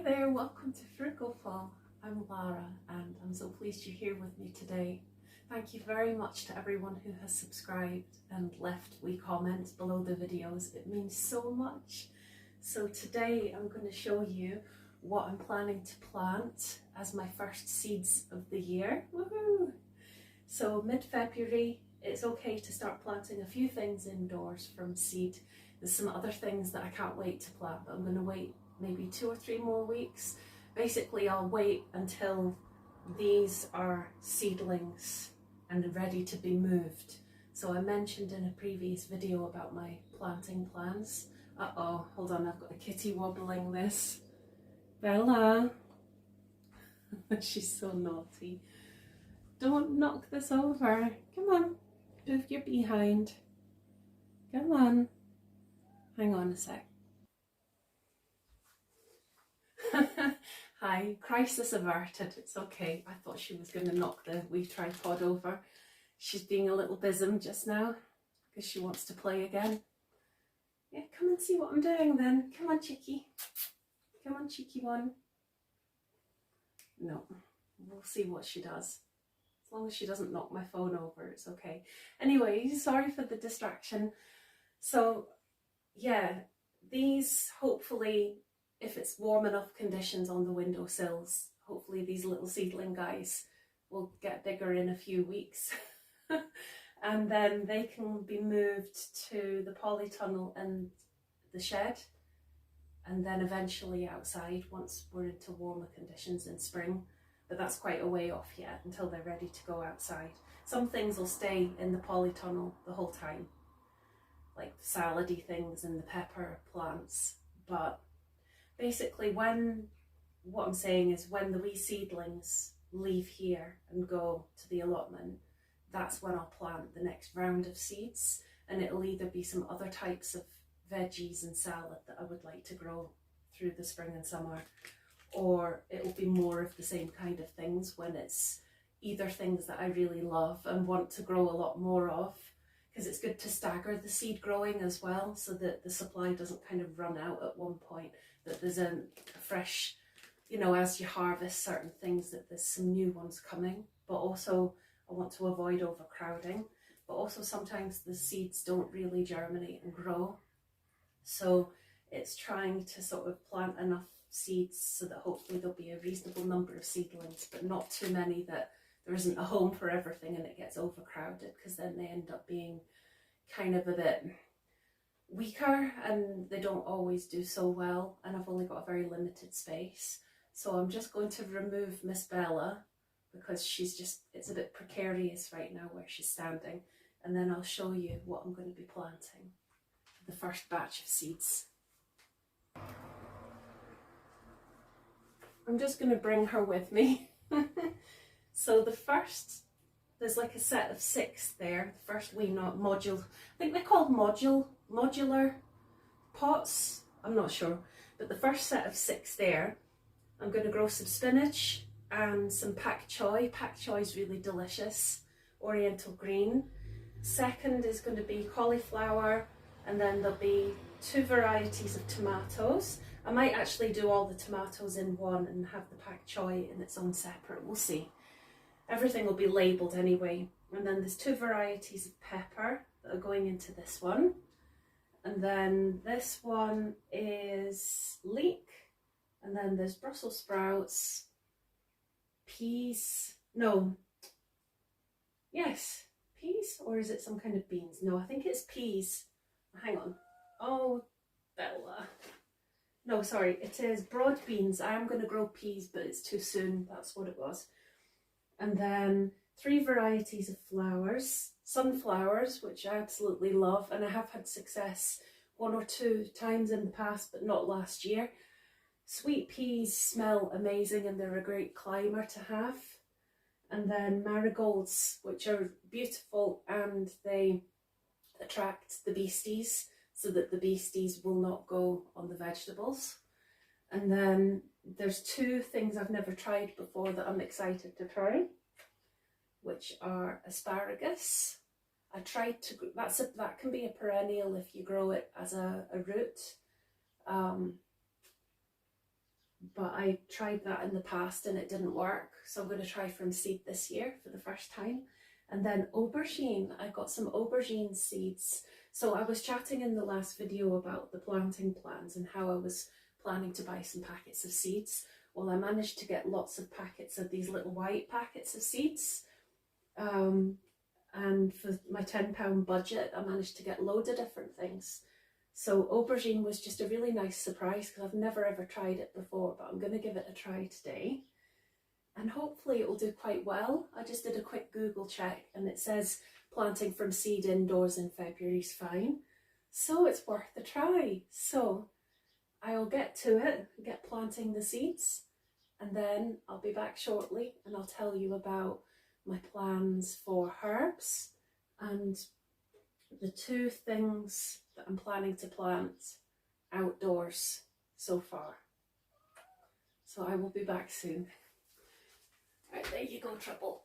there, welcome to Frugal Fall. I'm Lara and I'm so pleased you're here with me today. Thank you very much to everyone who has subscribed and left wee comments below the videos. It means so much. So today I'm going to show you what I'm planning to plant as my first seeds of the year. Woohoo! So mid-February it's okay to start planting a few things indoors from seed. There's some other things that I can't wait to plant, but I'm going to wait maybe 2 or 3 more weeks. Basically I'll wait until these are seedlings and ready to be moved. So I mentioned in a previous video about my planting plans. Uh-oh, hold on, I've got a kitty wobbling this. Bella! She's so naughty. Don't knock this over. Come on, move your behind. Come on. Hang on a sec. Hi, crisis averted, it's okay. I thought she was going to knock the wee tripod over. She's being a little bism just now because she wants to play again. Yeah, come and see what I'm doing then. Come on, cheeky. Come on, cheeky one. No, we'll see what she does. As long as she doesn't knock my phone over, it's okay. Anyway, sorry for the distraction. So, yeah, these hopefully, if it's warm enough conditions on the windowsills, hopefully these little seedling guys will get bigger in a few weeks. And then they can be moved to the polytunnel and the shed, and then eventually outside once we're into warmer conditions in spring. But that's quite a way off yet until they're ready to go outside. Some things will stay in the polytunnel the whole time, like the salady things and the pepper plants. But basically what I'm saying is when the wee seedlings leave here and go to the allotment, that's when I'll plant the next round of seeds, and it'll either be some other types of veggies and salad that I would like to grow through the spring and summer, or it'll be more of the same kind of things when it's either things that I really love and want to grow a lot more of, because it's good to stagger the seed growing as well so that the supply doesn't kind of run out at one point, that there's a fresh, you know, as you harvest certain things, that there's some new ones coming. But also I want to avoid overcrowding, but also sometimes the seeds don't really germinate and grow. So it's trying to sort of plant enough seeds so that hopefully there'll be a reasonable number of seedlings, but not too many that there isn't a home for everything and it gets overcrowded, because then they end up being kind of a bit weaker and they don't always do so well, and I've only got a very limited space. So I'm just going to remove Miss Bella because she's just, it's a bit precarious right now where she's standing, and then I'll show you what I'm going to be planting for the first batch of seeds. I'm just going to bring her with me. So the first, there's like a set of 6 there. The first wee module, I think they're called modular pots, I'm not sure. But the first set of 6 there, I'm going to grow some spinach and some pak choy. Pak choy is really delicious, oriental green. Second is going to be cauliflower, and then there'll be 2 varieties of tomatoes. I might actually do all the tomatoes in one and have the pak choy in its own separate, we'll see. Everything will be labelled anyway. And then there's 2 varieties of pepper that are going into this one. And then this one is leek. And then there's Brussels sprouts, peas, no, yes, peas, or is it some kind of beans? No, I think it's peas. Hang on. Oh, Bella. No, sorry, it is broad beans. I am going to grow peas, but it's too soon. That's what it was. And then 3 varieties of flowers. Sunflowers, which I absolutely love, and I have had success 1 or 2 times in the past, but not last year. Sweet peas smell amazing and they're a great climber to have. And then marigolds, which are beautiful and they attract the beasties so that the beasties will not go on the vegetables. And then there's 2 things I've never tried before that I'm excited to try, which are asparagus. I tried to, that can be a perennial if you grow it as a root. but I tried that in the past and it didn't work. So I'm going to try from seed this year for the first time. And then aubergine, I got some aubergine seeds. So I was chatting in the last video about the planting plans and how I was planning to buy some packets of seeds. Well, I managed to get lots of packets of these little white packets of seeds. And for my £10 budget, I managed to get loads of different things. So aubergine was just a really nice surprise because I've never ever tried it before, but I'm going to give it a try today. And hopefully it will do quite well. I just did a quick Google check and it says planting from seed indoors in February is fine. So it's worth a try. So I'll get to it, get planting the seeds, and then I'll be back shortly and I'll tell you about my plans for herbs and the 2 things that I'm planning to plant outdoors so far. So I will be back soon. Right, there you go, Trouble.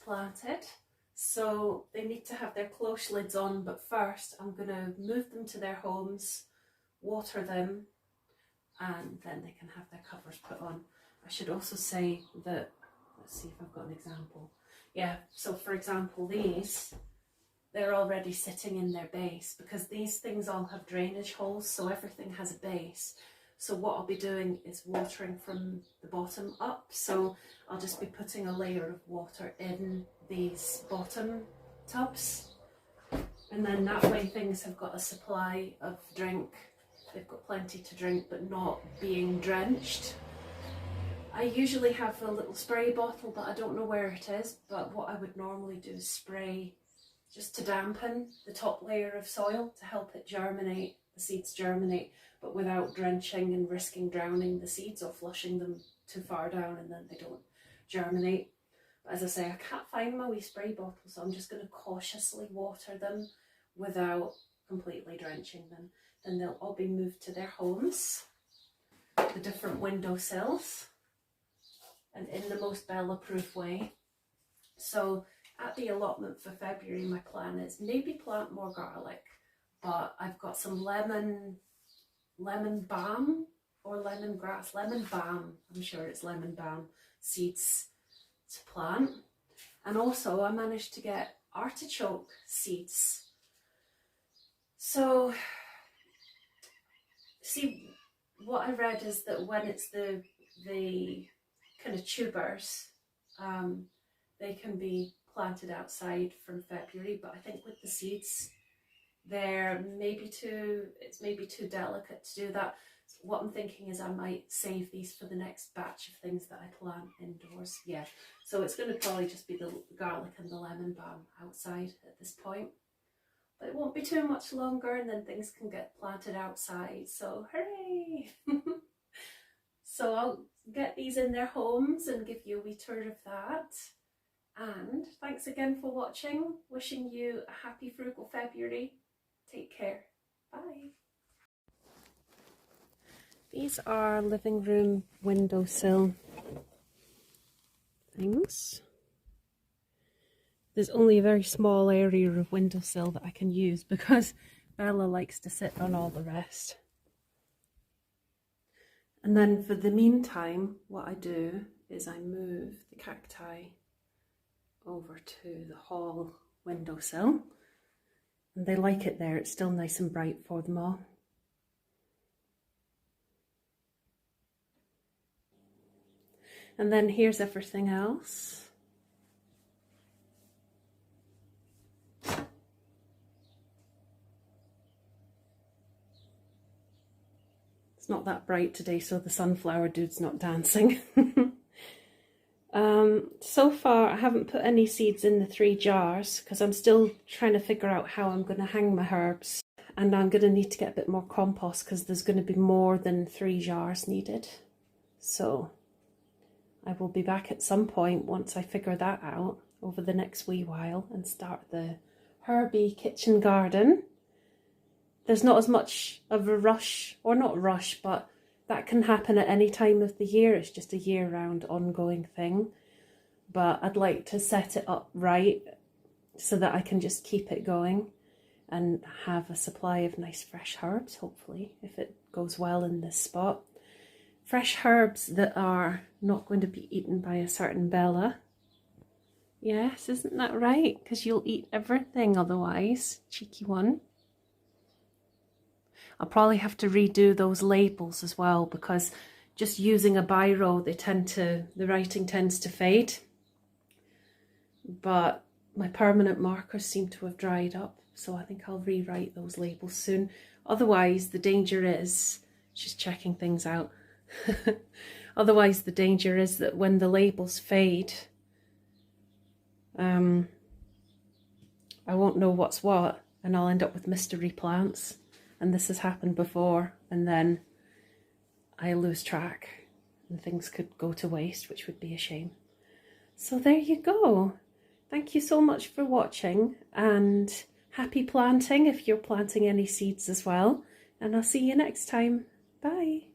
planted, so they need to have their close lids on, but first I'm going to move them to their homes, water them, and then they can have their covers put on. I should also say that, let's see if I've got an example. Yeah, so for example, these, they're already sitting in their base because these things all have drainage holes, so everything has a base. So what I'll be doing is watering from the bottom up. So I'll just be putting a layer of water in these bottom tubs. And then that way things have got a supply of drink. They've got plenty to drink, but not being drenched. I usually have a little spray bottle, but I don't know where it is. But what I would normally do is spray just to dampen the top layer of soil to help it germinate, the seeds germinate, but without drenching and risking drowning the seeds or flushing them too far down and then they don't germinate. But as I say, I can't find my wee spray bottle, so I'm just going to cautiously water them without completely drenching them. Then they'll all be moved to their homes, the different windowsills, and in the most Bella-proof way. So at the allotment for February, my plan is maybe plant more garlic, but I've got some lemon balm or lemongrass, lemon balm, I'm sure it's lemon balm seeds to plant. And also I managed to get artichoke seeds. So see, what I read is that when it's the kind of tubers, they can be planted outside from February, but I think with the seeds, it's maybe too delicate to do that. So what I'm thinking is I might save these for the next batch of things that I plant indoors. Yeah, so it's going to probably just be the garlic and the lemon balm outside at this point. But it won't be too much longer and then things can get planted outside, so hooray! So I'll get these in their homes and give you a wee tour of that. And thanks again for watching. Wishing you a happy frugal February. Take care. Bye. These are living room windowsill things. There's only a very small area of windowsill that I can use because Bella likes to sit on all the rest. And then for the meantime, what I do is I move the cacti over to the hall windowsill. And they like it there, it's still nice and bright for them all. And then here's everything else. It's not that bright today, so the sunflower dude's not dancing. So far I haven't put any seeds in the 3 jars because I'm still trying to figure out how I'm going to hang my herbs, and I'm going to need to get a bit more compost because there's going to be more than 3 jars needed. So I will be back at some point once I figure that out over the next wee while and start the herby kitchen garden. There's not as much of a rush, or not rush, but that can happen at any time of the year. It's just a year-round ongoing thing. But I'd like to set it up right so that I can just keep it going and have a supply of nice fresh herbs, hopefully, if it goes well in this spot. Fresh herbs that are not going to be eaten by a certain Bella. Yes, isn't that right? Because you'll eat everything otherwise, cheeky one. I'll probably have to redo those labels as well because just using a biro, the writing tends to fade. But my permanent markers seem to have dried up, so I think I'll rewrite those labels soon. Otherwise, the danger is, she's checking things out. Otherwise, the danger is that when the labels fade, I won't know what's what, and I'll end up with mystery plants. And this has happened before, and then I lose track and things could go to waste, which would be a shame. So there you go. Thank you so much for watching, and happy planting if you're planting any seeds as well. And I'll see you next time. Bye.